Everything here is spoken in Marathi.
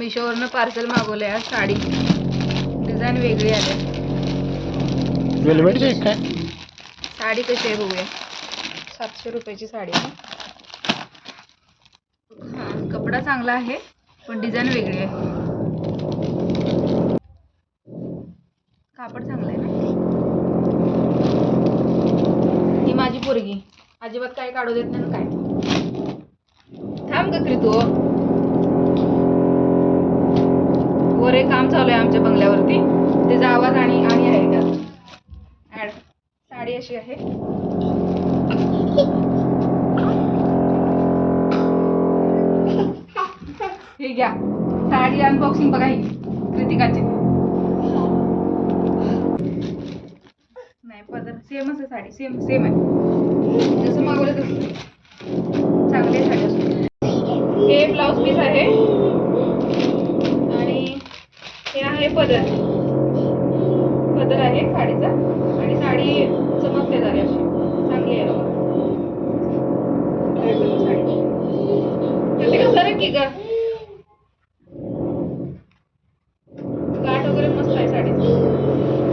मिशोवरनं पार्सल मागवलं आहे साडी, डिझाईन वेगळी आली. वेलवेट काय? साडी कशी आहे बघूया. 700 रुपयाची साडी आहे. हां, कपडा चांगला आहे पण डिझाईन वेगळी आहे. कापड चांगलं आहे ना. ही माझी पोरगी अजिबात काय काढू देत नाही ना काय. थांब गं तू. वर एक काम चालू आहे आमच्या बंगल्यावरती, त्याचा आवाज आणि आहे त्यात ऍड. साडी अशी आहे. हे घ्या साडी अनबॉक्सिंग बघा ही कृतिकाची. नाही पदर सेमच आहे, साडी सेम आहे जसं मागवलं तसं. चांगली साडी असते. हे ब्लाउज पीस आहे आणि हे आहे पदर आहे साडीचा. आणि साडी चमकते झाली अशी चांगली आहे बघा. साडी ते कसं रे की ग काठ वगैरे मस्त आहे साडीचं.